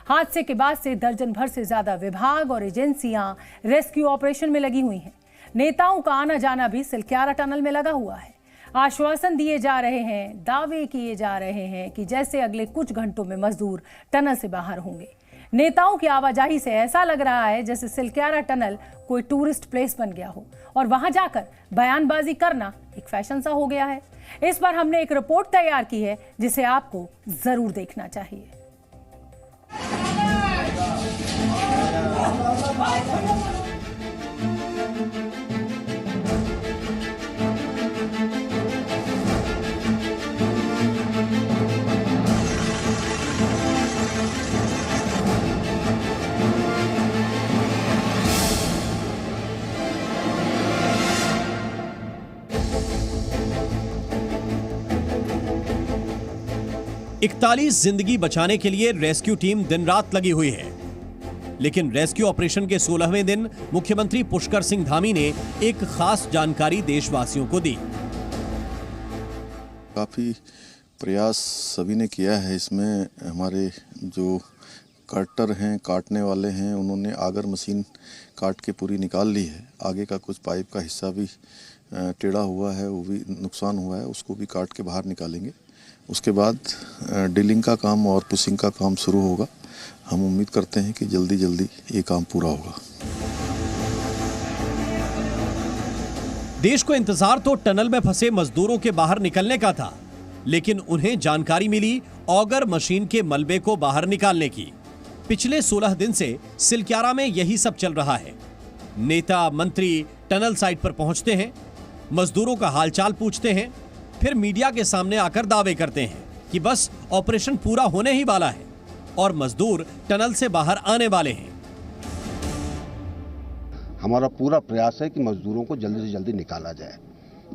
हादसे के बाद से दर्जन भर से ज्यादा विभाग और एजेंसियां रेस्क्यू ऑपरेशन में लगी हुई हैं। नेताओं का आना जाना भी सिलक्यारा टनल में लगा हुआ है। आश्वासन दिए जा रहे हैं, दावे किए जा रहे हैं कि जैसे अगले कुछ घंटों में मजदूर टनल से बाहर होंगे। नेताओं की आवाजाही से ऐसा लग रहा है जैसे सिलक्यारा टनल कोई टूरिस्ट प्लेस बन गया हो और वहां जाकर बयानबाजी करना एक फैशन सा हो गया है। इस पर हमने एक रिपोर्ट तैयार की है जिसे आपको जरूर देखना चाहिए। इकतालीस जिंदगी बचाने के लिए रेस्क्यू टीम दिन रात लगी हुई है, लेकिन रेस्क्यू ऑपरेशन के 16वें दिन मुख्यमंत्री पुष्कर सिंह धामी ने एक खास जानकारी देशवासियों को दी। काफी प्रयास सभी ने किया है। इसमें हमारे जो कटर हैं, काटने वाले हैं, उन्होंने आगर मशीन काट के पूरी निकाल ली है। आगे का कुछ पाइप का हिस्सा भी टेढ़ा हुआ है, वो भी नुकसान हुआ है, उसको भी काट के बाहर निकालेंगे। उसके बाद ड्रिलिंग का काम और पुशिंग का काम शुरू होगा। हम उम्मीद करते हैं कि जल्दी जल्दी ये काम पूरा होगा। देश को इंतजार तो टनल में फंसे मजदूरों के बाहर निकलने का था, लेकिन उन्हें जानकारी मिली ऑगर मशीन के मलबे को बाहर निकालने की। पिछले 16 दिन से सिलक्यारा में यही सब चल रहा है। नेता मंत्री टनल साइट पर पहुंचते हैं, मजदूरों का हालचाल पूछते हैं, फिर मीडिया के सामने आकर दावे करते हैं कि बस ऑपरेशन पूरा होने ही वाला है और मजदूर टनल से बाहर आने वाले हैं। हमारा पूरा प्रयास है कि मजदूरों को जल्दी से जल्दी निकाला जाए।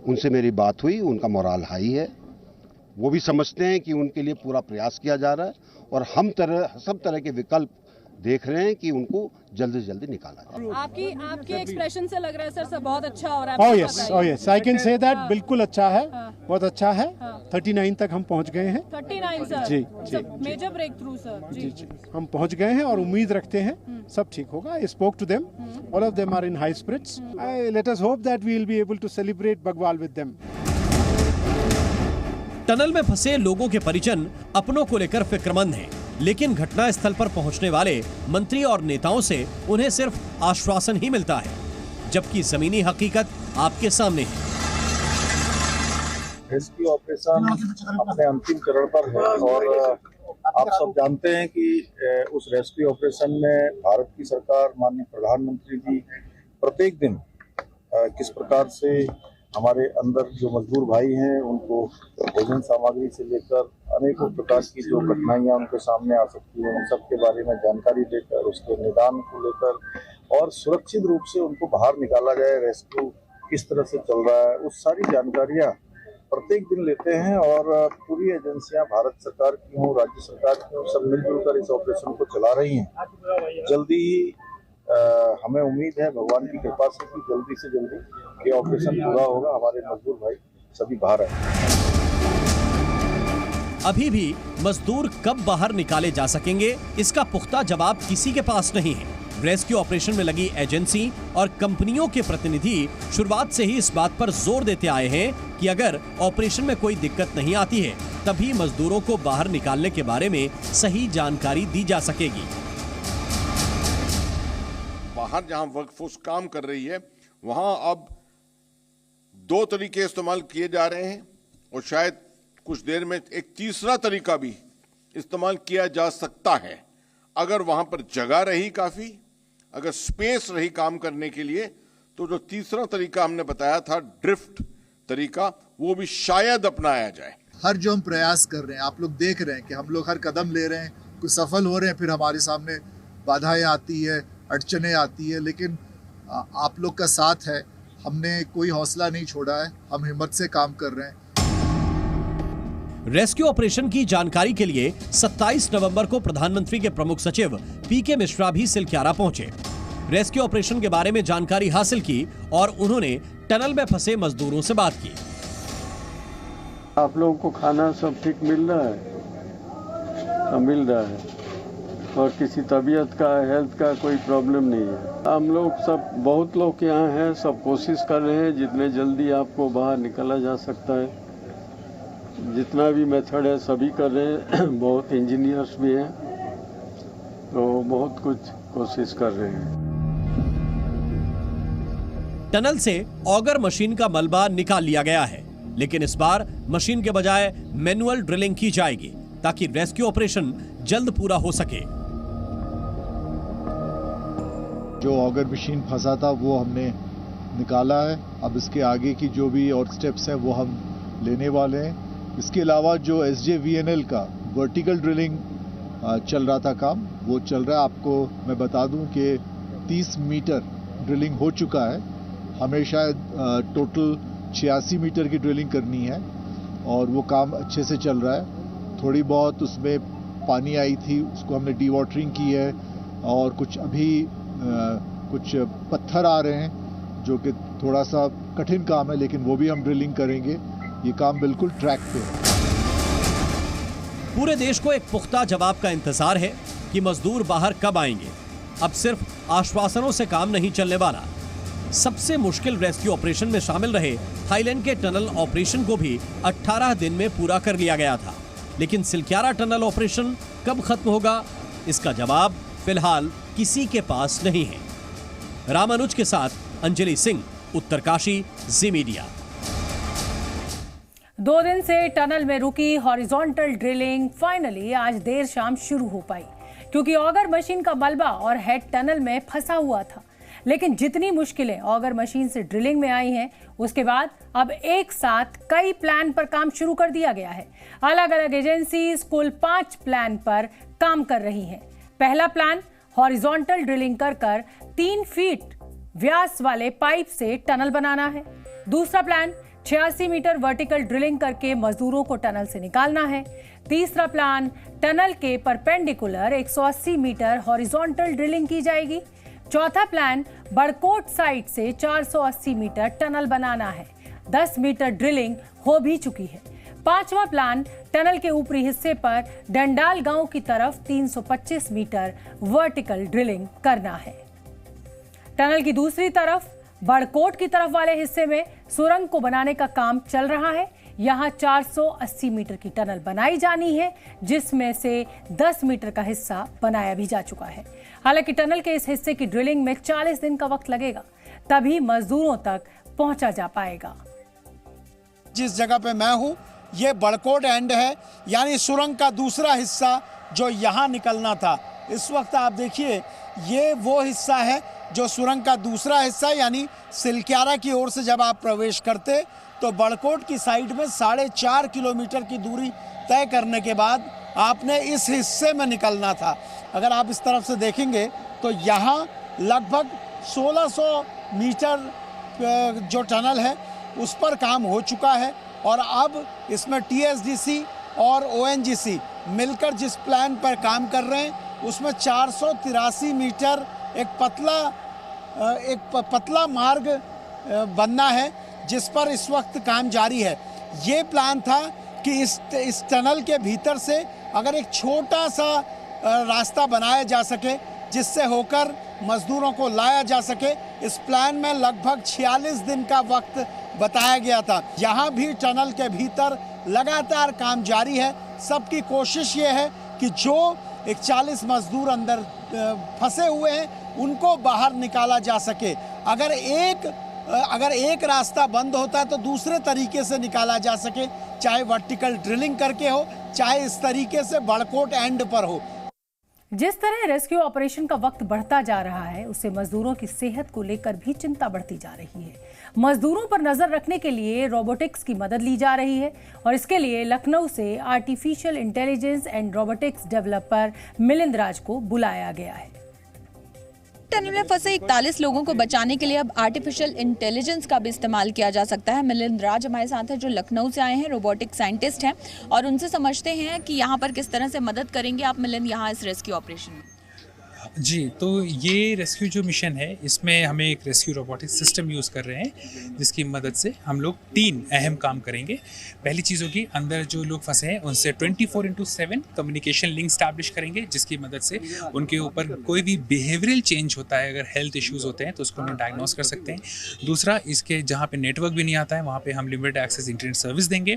उनसे मेरी बात हुई, उनका मोराल हाई है। वो भी समझते हैं कि उनके लिए पूरा प्रयास किया जा रहा है और हम सब तरह के विकल्प देख रहे हैं कि उनको जल्दी से जल्दी निकाला जाए। आपके एक्सप्रेशन से लग रहा है सर बहुत अच्छा हो रहा है। Oh yes I can say that. बिल्कुल अच्छा है, बहुत अच्छा है। 39 तक हम पहुंच गए हैं। 39 sir ji major breakthrough sir. जी हम पहुंच गए हैं और उम्मीद रखते हैं सब ठीक होगा। I spoke to them, all of them are in high spirits. Let us hope that we will be able to celebrate Bagwal with them. Tunnel में फंसे लोगों के परिजन अपनों को लेकर फिक्रमंद हैं, लेकिन घटना स्थल पर पहुंचने वाले मंत्री और नेताओं से उन्हें सिर्फ आश्वासन ही मिलता है, जबकि जमीनी हकीकत आपके सामने है। रेस्क्यू ऑपरेशन अपने अंतिम चरण पर है और आप सब जानते हैं कि उस रेस्क्यू ऑपरेशन में भारत की सरकार, माननीय प्रधानमंत्री जी प्रत्येक दिन किस प्रकार से हमारे अंदर जो मजदूर भाई हैं उनको भोजन सामग्री से लेकर अनेकों प्रकार की जो कठिनाइयां उनके सामने आ सकती हैं, उन सब के बारे में जानकारी देकर उसके निदान को लेकर और सुरक्षित रूप से उनको बाहर निकाला जाए, रेस्क्यू किस तरह से चल रहा है, उस सारी जानकारियां प्रत्येक दिन लेते हैं। और पूरी एजेंसियां भारत सरकार की हों, राज्य सरकार की हों, सब मिलजुल कर इस ऑपरेशन को चला रही हैं। जल्दी ही हमें उम्मीद है भगवान की कृपा से कि जल्दी से जल्दी ये ऑपरेशन पूरा होगा, हमारे मजदूर भाई सभी बाहर आए। अभी भी मजदूर कब बाहर निकाले जा सकेंगे, इसका पुख्ता जवाब किसी के पास नहीं है। रेस्क्यू ऑपरेशन में लगी एजेंसी और कंपनियों के प्रतिनिधि शुरुआत से ही इस बात पर जोर देते आए हैं कि अगर ऑपरेशन में कोई दिक्कत नहीं आती है, तभी मजदूरों को बाहर निकालने के बारे में सही जानकारी दी जा सकेगी। बाहर जहां वर्कफोर्स काम कर रही है वहां अब 2 तरीके इस्तेमाल किए जा रहे हैं और शायद कुछ देर में एक तीसरा तरीका भी इस्तेमाल किया जा सकता है। अगर वहां पर जगह रही काफी, अगर स्पेस रही काम करने के लिए, तो जो तीसरा तरीका हमने बताया था ड्रिफ्ट तरीका, वो भी शायद अपनाया जाए। हर जो हम प्रयास कर रहे हैं, आप लोग देख रहे हैं कि हम लोग हर कदम ले रहे हैं, कुछ सफल हो रहे हैं, फिर हमारे सामने बाधाएं आती है, अड़चने आती है, लेकिन आप लोग का साथ है। हमने कोई हौसला नहीं छोड़ा है, हम हिम्मत से काम कर रहे हैं। रेस्क्यू ऑपरेशन की जानकारी के लिए 27 नवंबर को प्रधानमंत्री के प्रमुख सचिव पीके मिश्रा भी सिलक्यारा पहुंचे। रेस्क्यू ऑपरेशन के बारे में जानकारी हासिल की और उन्होंने टनल में फंसे मजदूरों से बात की। आप लोगों को खाना सब ठीक मिल रहा है? हाँ, मिल रहा है। और किसी तबीयत का हेल्थ का कोई प्रॉब्लम नहीं है। हम लोग सब बहुत लोग यहाँ हैं, सब कोशिश कर रहे हैं जितने जल्दी आपको बाहर निकाला जा सकता है, जितना भी मेथड है सभी कर रहे हैं। बहुत इंजीनियर्स भी हैं तो बहुत कुछ कोशिश कर रहे हैं। टनल से ऑगर मशीन का मलबा निकाल लिया गया है, लेकिन इस बार मशीन के बजाय मैनुअल ड्रिलिंग की जाएगी ताकि रेस्क्यू ऑपरेशन जल्द पूरा हो सके। जो ऑगर मशीन फंसा था वो हमने निकाला है। अब इसके आगे की जो भी और स्टेप्स हैं वो हम लेने वाले हैं। इसके अलावा जो SJVNL का वर्टिकल ड्रिलिंग चल रहा था काम, वो चल रहा है। आपको मैं बता दूं कि 30 मीटर ड्रिलिंग हो चुका है। हमें शायद टोटल 86 मीटर की ड्रिलिंग करनी है और वो काम अच्छे से चल रहा है। थोड़ी बहुत उसमें पानी आई थी, उसको हमने डीवाटरिंग की है और कुछ अभी कुछ पत्थर आ रहे हैं जो कि थोड़ा सा कठिन काम है, लेकिन वो भी हम ड्रिलिंग करेंगे। ये काम बिल्कुल ट्रैक पे है। पूरे देश को एक पुख्ता जवाब का इंतजार है कि मजदूर बाहर कब आएंगे। अब सिर्फ आश्वासनों से काम नहीं चलने वाला। सबसे मुश्किल रेस्क्यू ऑपरेशन में शामिल रहे थाईलैंड के टनल ऑपरेशन को भी 18 दिन में पूरा कर लिया गया था, लेकिन सिलक्यारा टनल ऑपरेशन कब खत्म होगा, इसका जवाब फिलहाल किसी के पास नहीं है। रामानुज के साथ अंजलि सिंह, उत्तरकाशी, जी मीडिया। 2 दिन से टनल में रुकी हॉरिजॉन्टल ड्रिलिंग फाइनली आज देर शाम शुरू हो पाई, क्योंकि ऑगर मशीन का मलबा और हेड टनल में फंसा हुआ था। लेकिन जितनी मुश्किलें ऑगर मशीन से ड्रिलिंग में आई हैं, उसके बाद अब एक साथ कई प्लान पर काम शुरू कर दिया गया है। अलग अलग एजेंसीज कुल 5 प्लान पर काम कर रही हैं। पहला प्लान हॉरिजॉन्टल ड्रिलिंग कर 3 फीट व्यास वाले पाइप से टनल बनाना है। दूसरा प्लान 86 मीटर वर्टिकल ड्रिलिंग करके मजदूरों को टनल से निकालना है। तीसरा प्लान टनल के परपेंडिकुलर 180 मीटर हॉरिजॉन्टल ड्रिलिंग की जाएगी। चौथा प्लान बड़कोट साइड से 480 मीटर टनल बनाना है। 10 मीटर ड्रिलिंग हो भी चुकी है। पांचवा प्लान टनल के ऊपरी हिस्से पर डंडाल गांव की तरफ 325 मीटर वर्टिकल ड्रिलिंग करना है। टनल की दूसरी तरफ बड़कोट की तरफ वाले हिस्से में सुरंग को बनाने का काम चल रहा है। यहां 480 मीटर की टनल बनाई जानी है, जिसमें से 10 मीटर का हिस्सा बनाया भी जा चुका है। हालांकि टनल के इस हिस्से की ड्रिलिंग में 40 दिन का वक्त लगेगा, तभी मजदूरों तक पहुंचा जा पाएगा। जिस जगह पे मैं हूं, ये बड़कोट एंड है, यानी सुरंग का दूसरा हिस्सा जो यहां निकलना था। इस वक्त आप देखिए, ये वो हिस्सा है जो सुरंग का दूसरा हिस्सा, यानी सिलक्यारा की ओर से जब आप प्रवेश करते तो बड़कोट की साइड में 4.5 किलोमीटर की दूरी तय करने के बाद आपने इस हिस्से में निकलना था। अगर आप इस तरफ से देखेंगे तो यहाँ लगभग 1600 मीटर जो टनल है उस पर काम हो चुका है और अब इसमें TSDC और ONGC मिलकर जिस प्लान पर काम कर रहे हैं उसमें 483 मीटर एक पतला मार्ग बनना है, जिस पर इस वक्त काम जारी है। ये प्लान था कि इस टनल के भीतर से अगर एक छोटा सा रास्ता बनाया जा सके जिससे होकर मजदूरों को लाया जा सके। इस प्लान में लगभग 46 दिन का वक्त बताया गया था। यहाँ भी टनल के भीतर लगातार काम जारी है। सबकी कोशिश ये है कि जो 41 मजदूर अंदर फंसे हुए हैं उनको बाहर निकाला जा सके। अगर एक रास्ता बंद होता है तो दूसरे तरीके से निकाला जा सके, चाहे वर्टिकल ड्रिलिंग करके हो, चाहे इस तरीके से बड़कोट एंड पर हो। जिस तरह रेस्क्यू ऑपरेशन का वक्त बढ़ता जा रहा है, उससे मजदूरों की सेहत को लेकर भी चिंता बढ़ती जा रही है। मजदूरों पर नजर रखने के लिए रोबोटिक्स की मदद ली जा रही है और इसके लिए लखनऊ से artificial intelligence and robotics developer Milind Raj को बुलाया गया है। टनल में फंसे 41 लोगों को बचाने के लिए अब आर्टिफिशियल इंटेलिजेंस का भी इस्तेमाल किया जा सकता है। मिलिंद राज हमारे साथ है, जो लखनऊ से आए हैं, रोबोटिक साइंटिस्ट हैं, और उनसे समझते हैं कि यहाँ पर किस तरह से मदद करेंगे आप मिलिंद यहाँ इस रेस्क्यू ऑपरेशन में। जी, तो ये रेस्क्यू जो मिशन है इसमें हमें एक रेस्क्यू रोबोटिक सिस्टम यूज़ कर रहे हैं जिसकी मदद से हम लोग 3 अहम काम करेंगे। पहली चीज़ होगी अंदर जो लोग फंसे हैं उनसे 24/7 कम्युनिकेशन लिंक स्टैब्लिश करेंगे जिसकी मदद से उनके ऊपर कोई भी बिहेवियरल चेंज होता है, अगर हेल्थ इश्यूज़ होते हैं तो उसको हम डायग्नोस कर सकते हैं। दूसरा, इसके जहाँ पे नेटवर्क भी नहीं आता है वहाँ पे हम लिमिटेड एक्सेस इंटरनेट सर्विस देंगे।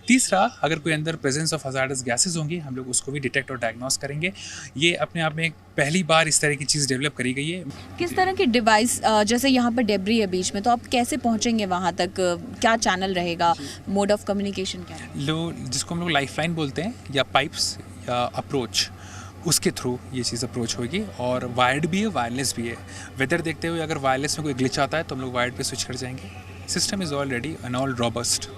तीसरा, अगर कोई अंदर प्रेजेंस ऑफ हजार्डस गैसेज होंगी हम लोग उसको भी डिटेक्ट और डायग्नोस करेंगे। ये अपने आप में पहली बार इस तरह की चीज़ डेवलप करी गई है। किस तरह की डिवाइस, जैसे यहाँ पर डेब्री है बीच में, तो आप कैसे पहुँचेंगे वहाँ तक? क्या चैनल रहेगा, मोड ऑफ कम्युनिकेशन क्या है? जिसको हम लोग लाइफलाइन बोलते हैं या पाइप्स या अप्रोच, उसके थ्रू ये चीज़ अप्रोच होगी। और वायर्ड भी है, वायरलेस भी है। वेदर देखते हुए अगर वायरलेस में कोई ग्लिच आता है तो हम लोग वायर्ड पे स्विच कर जाएंगे। System is already and all robust.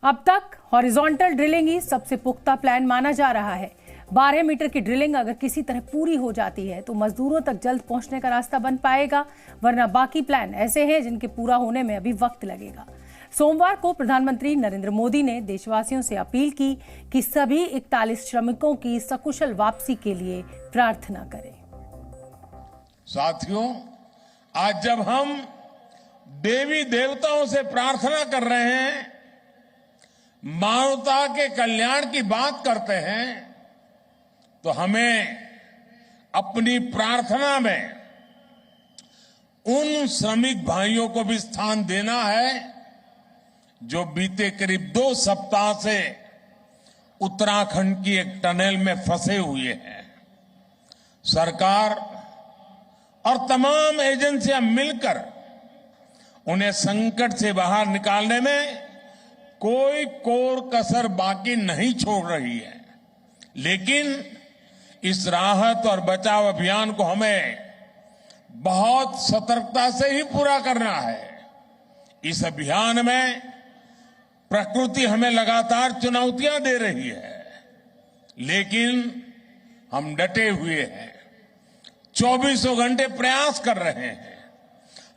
अब तक हॉरिजॉन्टल ड्रिलिंग ही सबसे पुख्ता प्लान माना जा रहा है। 12 मीटर की ड्रिलिंग अगर किसी तरह पूरी हो जाती है तो मजदूरों तक जल्द पहुंचने का रास्ता बन पाएगा, वरना बाकी प्लान ऐसे हैं जिनके पूरा होने में अभी वक्त लगेगा। सोमवार को प्रधानमंत्री नरेंद्र मोदी ने देशवासियों से अपील की कि सभी 41 श्रमिकों की सकुशल वापसी के लिए प्रार्थना करें। साथियों, आज जब हम देवी देवताओं से प्रार्थना कर रहे हैं, मानवता के कल्याण की बात करते हैं, तो हमें अपनी प्रार्थना में उन श्रमिक भाइयों को भी स्थान देना है जो बीते करीब 2 सप्ताह से उत्तराखंड की एक टनल में फंसे हुए हैं। सरकार और तमाम एजेंसियां मिलकर उन्हें संकट से बाहर निकालने में कोई कोर कसर बाकी नहीं छोड़ रही है। लेकिन इस राहत और बचाव अभियान को हमें बहुत सतर्कता से ही पूरा करना है। इस अभियान में प्रकृति हमें लगातार चुनौतियां दे रही है, लेकिन हम डटे हुए हैं, 24 घंटे प्रयास कर रहे हैं।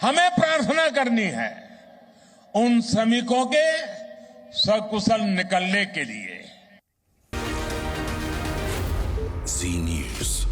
हमें प्रार्थना करनी है उन श्रमिकों के सकुशल निकलने के लिए। जी न्यूज़।